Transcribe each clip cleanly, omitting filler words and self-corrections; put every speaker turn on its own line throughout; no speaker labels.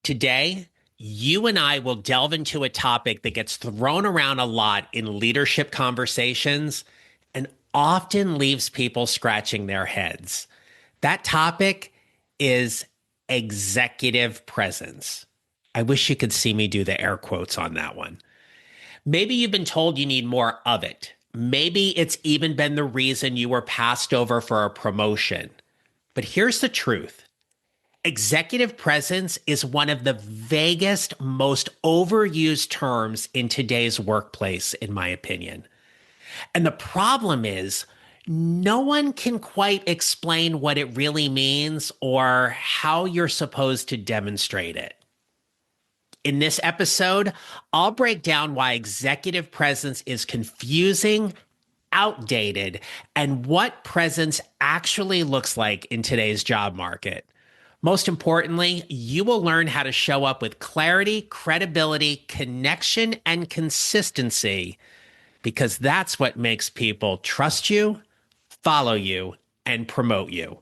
Today, you and I will delve into a topic that gets thrown around a lot in leadership conversations and often leaves people scratching their heads. That topic is executive presence. I wish you could see me do the air quotes on that one. Maybe you've been told you need more of it. Maybe it's even been the reason you were passed over for a promotion. But here's the truth. Executive presence is one of the vaguest, most overused terms in today's workplace, in my opinion. And the problem is, no one can quite explain what it really means or how you're supposed to demonstrate it. In this episode, I'll break down why executive presence is confusing, outdated, and what presence actually looks like in today's job market. Most importantly, you will learn how to show up with clarity, credibility, connection, and consistency, because that's what makes people trust you, follow you, and promote you.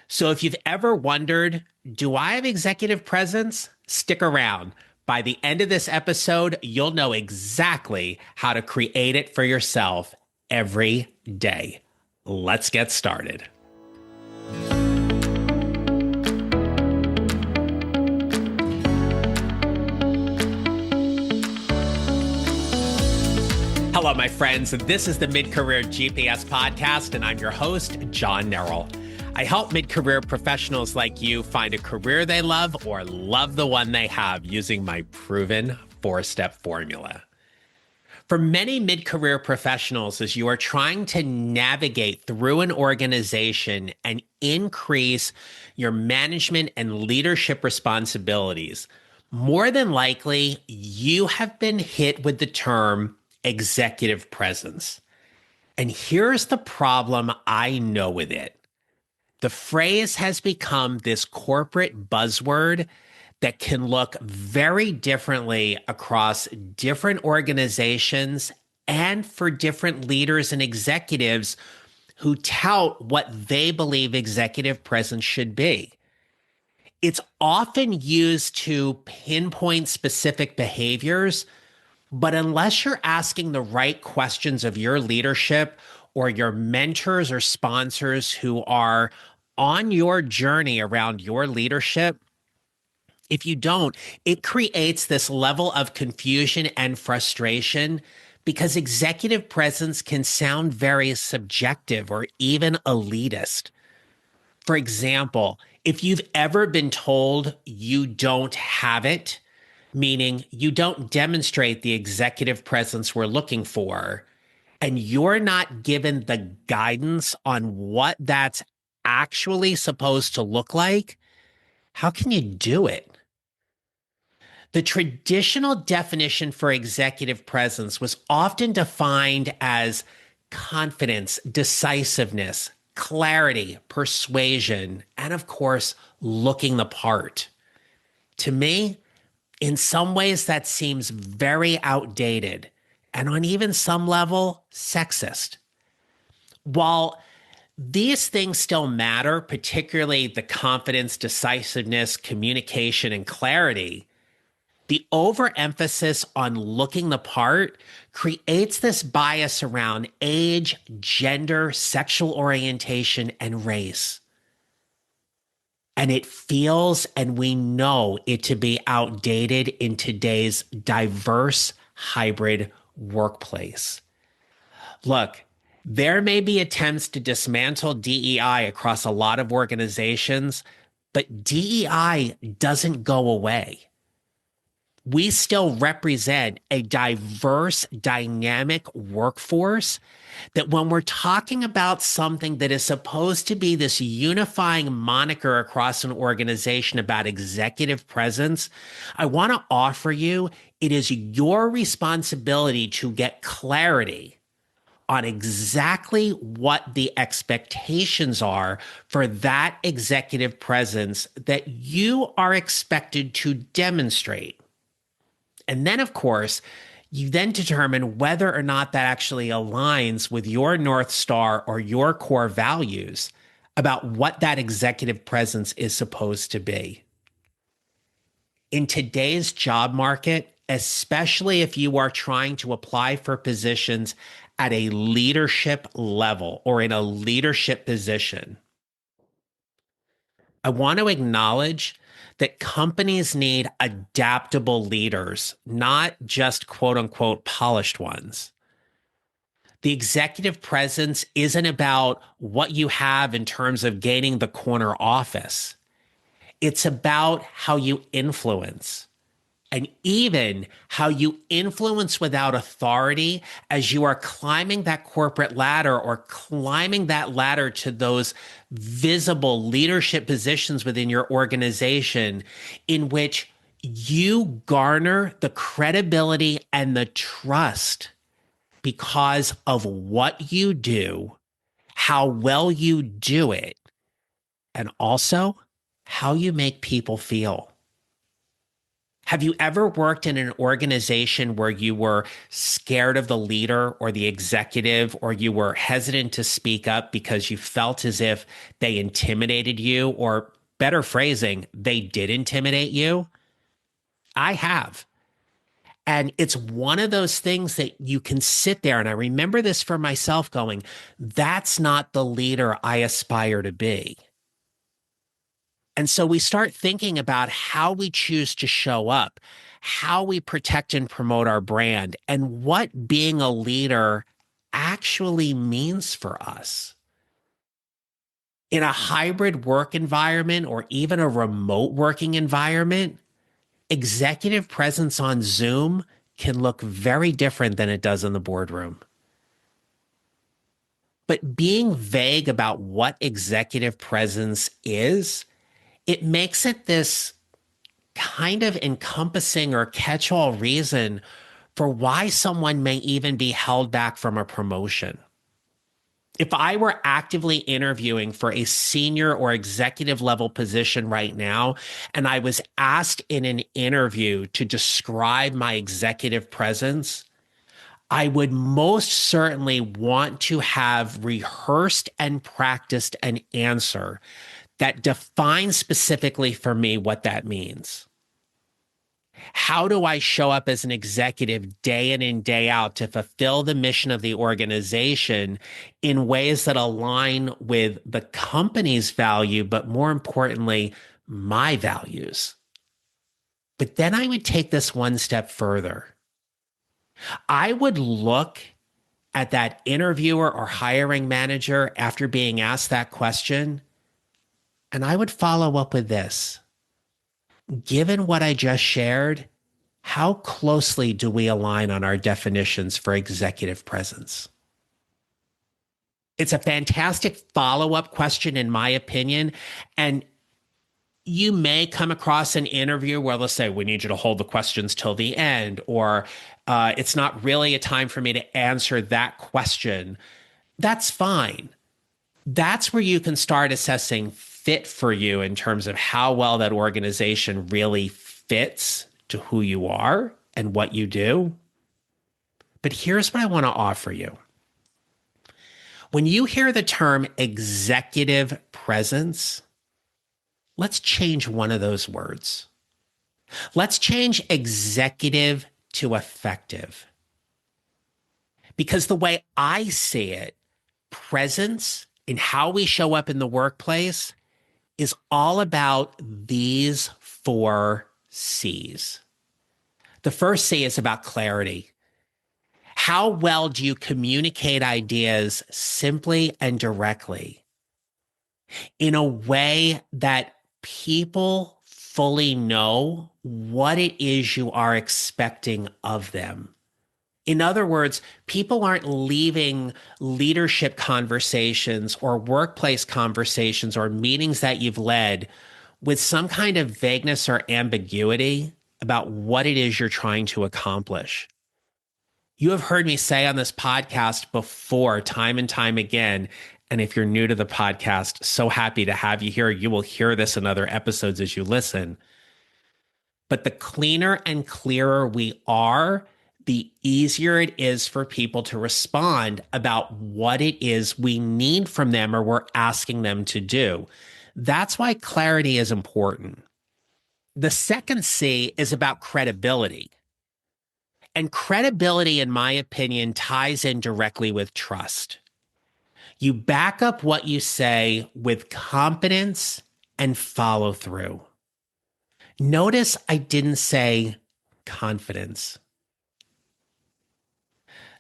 So if you've ever wondered, do I have executive presence? Stick around. By the end of this episode, you'll know exactly how to create it for yourself every day. Let's get started. Hello, my friends. This is the Mid-Career GPS podcast, and I'm your host, John Neral. I help mid-career professionals like you find a career they love or love the one they have using my proven four-step formula. For many mid-career professionals, as you are trying to navigate through an organization and increase your management and leadership responsibilities, more than likely, you have been hit with the term executive presence. And here's the problem I know with it. The phrase has become this corporate buzzword that can look very differently across different organizations and for different leaders and executives who tout what they believe executive presence should be. It's often used to pinpoint specific behaviors, but unless you're asking the right questions of your leadership or your mentors or sponsors who are on your journey around your leadership, if you don't, it creates this level of confusion and frustration because executive presence can sound very subjective or even elitist. For example, if you've ever been told you don't have it, meaning you don't demonstrate the executive presence we're looking for, and you're not given the guidance on what that's actually supposed to look like, how can you do it? The traditional definition for executive presence was often defined as confidence, decisiveness, clarity, persuasion, and of course, looking the part. To me, in some ways, that seems very outdated and on even some level, sexist. While these things still matter, particularly the confidence, decisiveness, communication, and clarity, the overemphasis on looking the part creates this bias around age, gender, sexual orientation, and race. And it feels, and we know it to be outdated in today's diverse hybrid workplace. Look, there may be attempts to dismantle DEI across a lot of organizations, but DEI doesn't go away. We still represent a diverse, dynamic workforce that when we're talking about something that is supposed to be this unifying moniker across an organization about executive presence, I want to offer you, it is your responsibility to get clarity on exactly what the expectations are for that executive presence that you are expected to demonstrate. And then, of course, you then determine whether or not that actually aligns with your North Star or your core values about what that executive presence is supposed to be. In today's job market, especially if you are trying to apply for positions at a leadership level or in a leadership position, I want to acknowledge that companies need adaptable leaders, not just quote unquote polished ones. The executive presence isn't about what you have in terms of gaining the corner office. It's about how you influence and even how you influence without authority as you are climbing that corporate ladder or climbing that ladder to those visible leadership positions within your organization in which you garner the credibility and the trust because of what you do, how well you do it, and also how you make people feel. Have you ever worked in an organization where you were scared of the leader or the executive, or you were hesitant to speak up because you felt as if they intimidated you, or better phrasing, they did intimidate you? I have. And it's one of those things that you can sit there. And I remember this for myself going, that's not the leader I aspire to be. And so we start thinking about how we choose to show up, how we protect and promote our brand, and what being a leader actually means for us. In a hybrid work environment or even a remote working environment, executive presence on Zoom can look very different than it does in the boardroom. But being vague about what executive presence is, it makes it this kind of encompassing or catch-all reason for why someone may even be held back from a promotion. If I were actively interviewing for a senior or executive level position right now, and I was asked in an interview to describe my executive presence, I would most certainly want to have rehearsed and practiced an answer that defines specifically for me what that means. How do I show up as an executive day in and day out to fulfill the mission of the organization in ways that align with the company's value, but more importantly, my values? But then I would take this one step further. I would look at that interviewer or hiring manager after being asked that question, and I would follow up with this. Given what I just shared, how closely do we align on our definitions for executive presence? It's a fantastic follow-up question, in my opinion. And you may come across an interview where they'll say, we need you to hold the questions till the end, or it's not really a time for me to answer that question. That's fine. That's where you can start assessing fit for you in terms of how well that organization really fits to who you are and what you do. But here's what I want to offer you. When you hear the term executive presence, let's change one of those words. Let's change executive to effective. Because the way I see it, presence in how we show up in the workplace is all about these 4 C's. The first C is about clarity. How well do you communicate ideas simply and directly in a way that people fully know what it is you are expecting of them? In other words, people aren't leaving leadership conversations or workplace conversations or meetings that you've led with some kind of vagueness or ambiguity about what it is you're trying to accomplish. You have heard me say on this podcast before, time and time again, and if you're new to the podcast, so happy to have you here. You will hear this in other episodes as you listen. But the cleaner and clearer we are, the easier it is for people to respond about what it is we need from them or we're asking them to do. That's why clarity is important. The second C is about credibility. And credibility, in my opinion, ties in directly with trust. You back up what you say with confidence and follow through. Notice I didn't say confidence.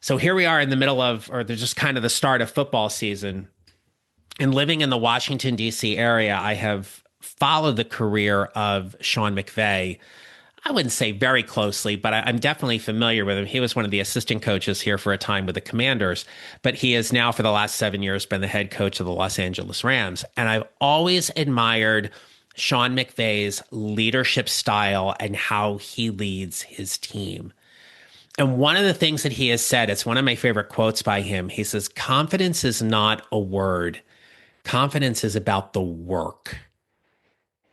So here we are in the middle of, or there's just kind of the start of football season. And living in the Washington, D.C. area, I have followed the career of Sean McVay. I wouldn't say very closely, but I'm definitely familiar with him. He was one of the assistant coaches here for a time with the Commanders, but he has now, for the last 7 years, been the head coach of the Los Angeles Rams. And I've always admired Sean McVay's leadership style and how he leads his team. And one of the things that he has said, it's one of my favorite quotes by him. He says, confidence is not a word. Confidence is about the work.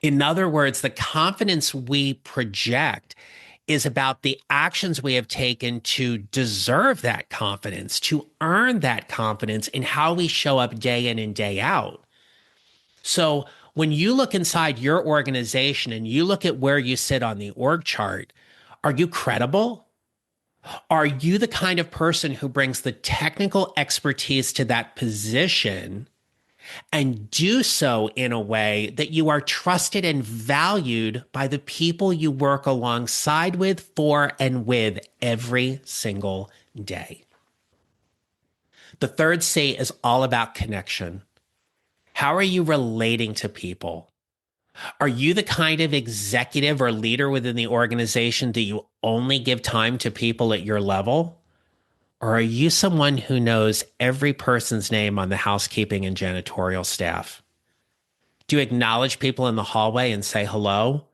In other words, the confidence we project is about the actions we have taken to deserve that confidence, to earn that confidence in how we show up day in and day out. So when you look inside your organization and you look at where you sit on the org chart, are you credible? Are you the kind of person who brings the technical expertise to that position and do so in a way that you are trusted and valued by the people you work alongside with, for, and with every single day? The third C is all about connection. How are you relating to people? Are you the kind of executive or leader within the organization that you only give time to people at your level? Or are you someone who knows every person's name on the housekeeping and janitorial staff? Do you acknowledge people in the hallway and say hello?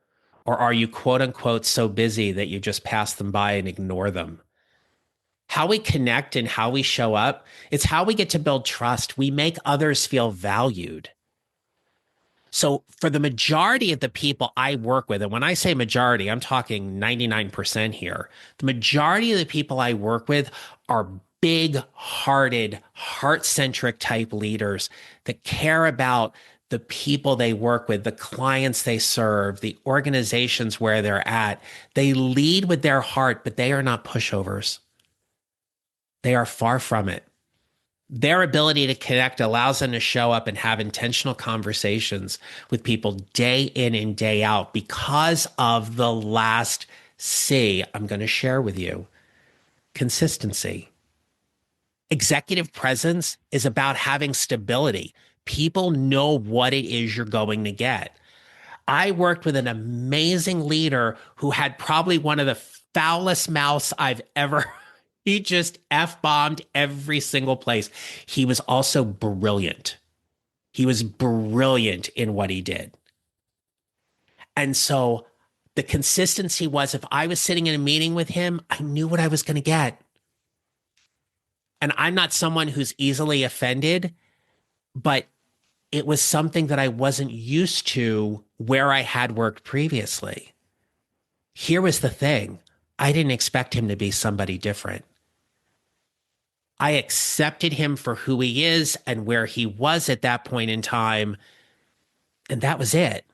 Or are you quote unquote so busy that you just pass them by and ignore them? How we connect and how we show up, it's how we get to build trust. We make others feel valued. So for the majority of the people I work with, and when I say majority, I'm talking 99% here. The majority of the people I work with are big-hearted, heart-centric type leaders that care about the people they work with, the clients they serve, the organizations where they're at. They lead with their heart, but they are not pushovers. They are far from it. Their ability to connect allows them to show up and have intentional conversations with people day in and day out because of the last C I'm going to share with you: consistency. Executive presence is about having stability. People know what it is you're going to get. I worked with an amazing leader who had probably one of the foulest mouths I've ever. He just F-bombed every single place. He was also brilliant. He was brilliant in what he did. And so the consistency was, if I was sitting in a meeting with him, I knew what I was going to get. And I'm not someone who's easily offended, but it was something that I wasn't used to where I had worked previously. Here was the thing. I didn't expect him to be somebody different. I accepted him for who he is and where he was at that point in time. And that was it.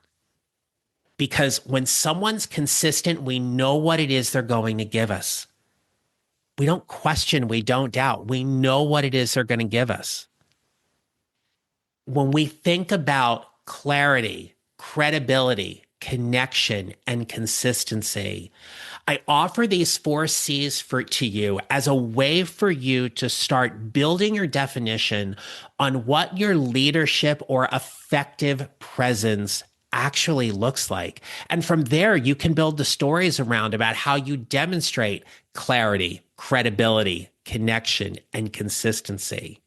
Because when someone's consistent, we know what it is they're going to give us. We don't question, we don't doubt. We know what it is they're going to give us. When we think about clarity, credibility, connection, and consistency, I offer these 4 C's to you as a way for you to start building your definition on what your leadership or effective presence actually looks like. And from there, you can build the stories around about how you demonstrate clarity, credibility, connection, and consistency.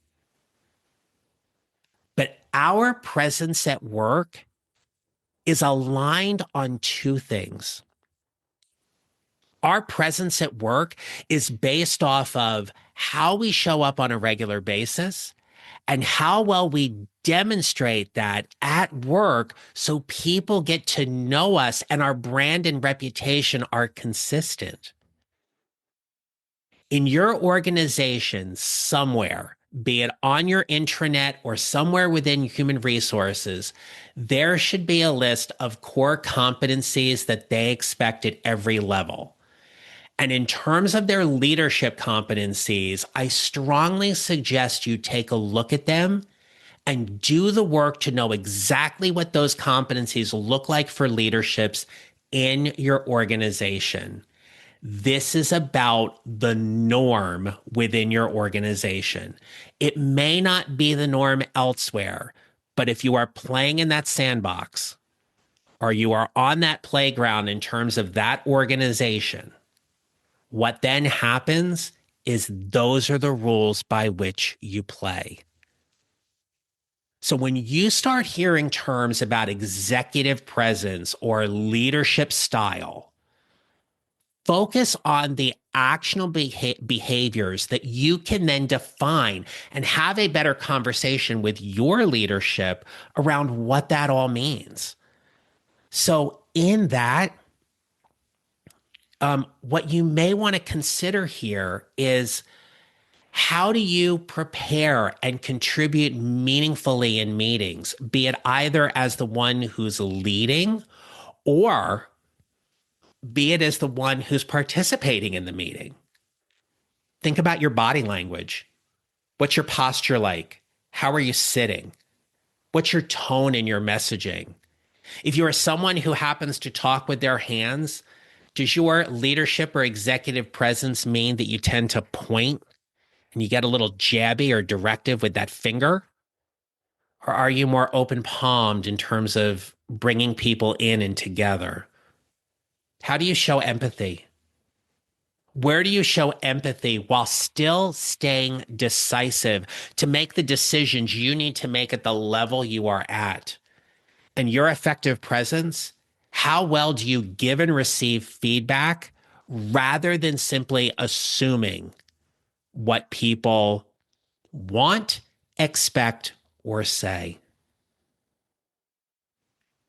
But our presence at work is aligned on 2 things. Our presence at work is based off of how we show up on a regular basis and how well we demonstrate that at work so people get to know us and our brand and reputation are consistent. In your organization somewhere, be it on your intranet or somewhere within human resources, there should be a list of core competencies that they expect at every level. And in terms of their leadership competencies, I strongly suggest you take a look at them and do the work to know exactly what those competencies look like for leaderships in your organization. This is about the norm within your organization. It may not be the norm elsewhere, but if you are playing in that sandbox or you are on that playground in terms of that organization, what then happens is those are the rules by which you play. So when you start hearing terms about executive presence or leadership style, focus on the actionable behaviors that you can then define and have a better conversation with your leadership around what that all means. So in that, what you may want to consider here is how do you prepare and contribute meaningfully in meetings, be it either as the one who's leading or be it as the one who's participating in the meeting? Think about your body language. What's your posture like? How are you sitting? What's your tone in your messaging? If you are someone who happens to talk with their hands, does your leadership or executive presence mean that you tend to point and you get a little jabby or directive with that finger? Or are you more open palmed in terms of bringing people in and together? How do you show empathy? Where do you show empathy while still staying decisive to make the decisions you need to make at the level you are at? And your effective presence, how well do you give and receive feedback rather than simply assuming what people want, expect, or say?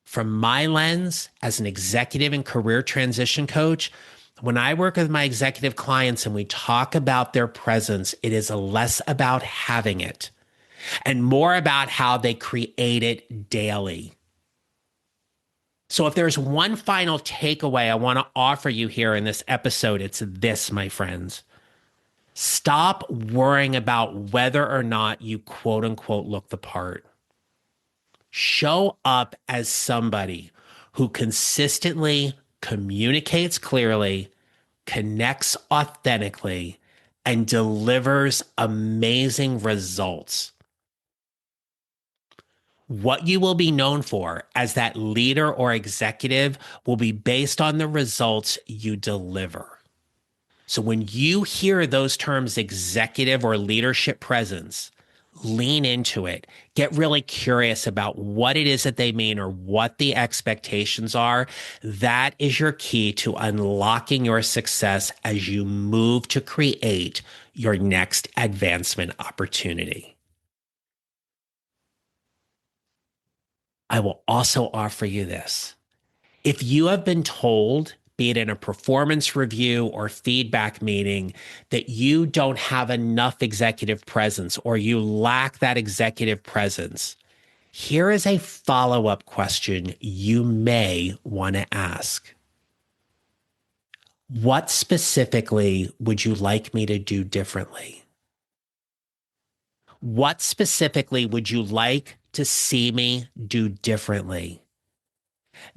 From my lens as an executive and career transition coach, when I work with my executive clients and we talk about their presence, it is less about having it and more about how they create it daily. So if there's one final takeaway I want to offer you here in this episode, it's this, my friends. Stop worrying about whether or not you quote unquote look the part. Show up as somebody who consistently communicates clearly, connects authentically, and delivers amazing results. What you will be known for as that leader or executive will be based on the results you deliver. So when you hear those terms, executive or leadership presence, lean into it. Get really curious about what it is that they mean or what the expectations are. That is your key to unlocking your success as you move to create your next advancement opportunity. I will also offer you this. If you have been told, be it in a performance review or feedback meeting, that you don't have enough executive presence or you lack that executive presence, here is a follow-up question you may want to ask. What specifically would you like me to do differently? What specifically would you like to see me do differently?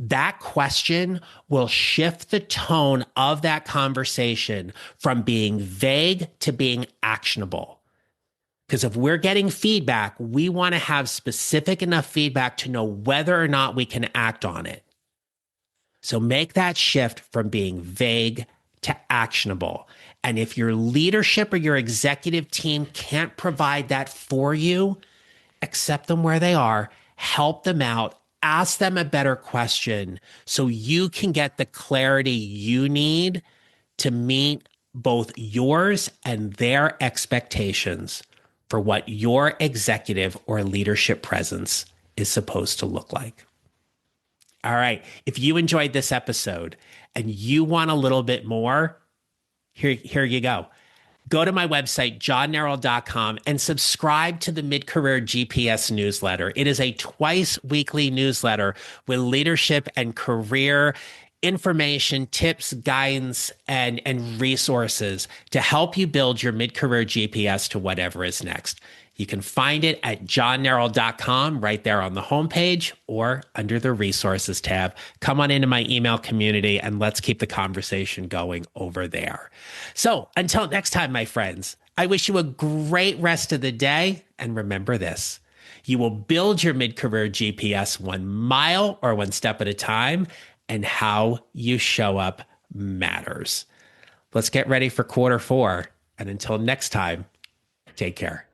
That question will shift the tone of that conversation from being vague to being actionable. Because if we're getting feedback, we want to have specific enough feedback to know whether or not we can act on it. So make that shift from being vague to actionable. And if your leadership or your executive team can't provide that for you, accept them where they are, help them out, ask them a better question so you can get the clarity you need to meet both yours and their expectations for what your executive or leadership presence is supposed to look like. All right. If you enjoyed this episode and you want a little bit more, here you go. Go to my website, johnneral.com, and subscribe to the Mid-Career GPS newsletter. It is a twice weekly newsletter with leadership and career information, tips, guidance, and resources to help you build your mid-career GPS to whatever is next. You can find it at johnneral.com right there on the homepage or under the resources tab. Come on into my email community and let's keep the conversation going over there. So until next time, my friends, I wish you a great rest of the day. And remember this, you will build your mid-career GPS 1 mile or 1 step at a time, and how you show up matters. Let's get ready for Q4. And until next time, take care.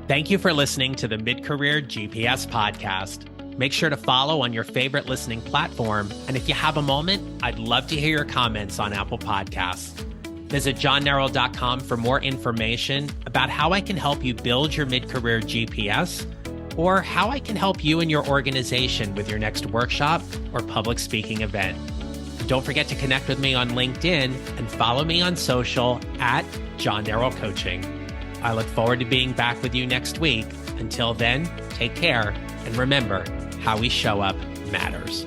Thank you for listening to the Mid-Career GPS podcast. Make sure to follow on your favorite listening platform. And if you have a moment, I'd love to hear your comments on Apple Podcasts. Visit johnneral.com for more information about how I can help you build your mid-career GPS, or how I can help you and your organization with your next workshop or public speaking event. Don't forget to connect with me on LinkedIn and follow me on social at John Neral Coaching. I look forward to being back with you next week. Until then, take care, and remember, how we show up matters.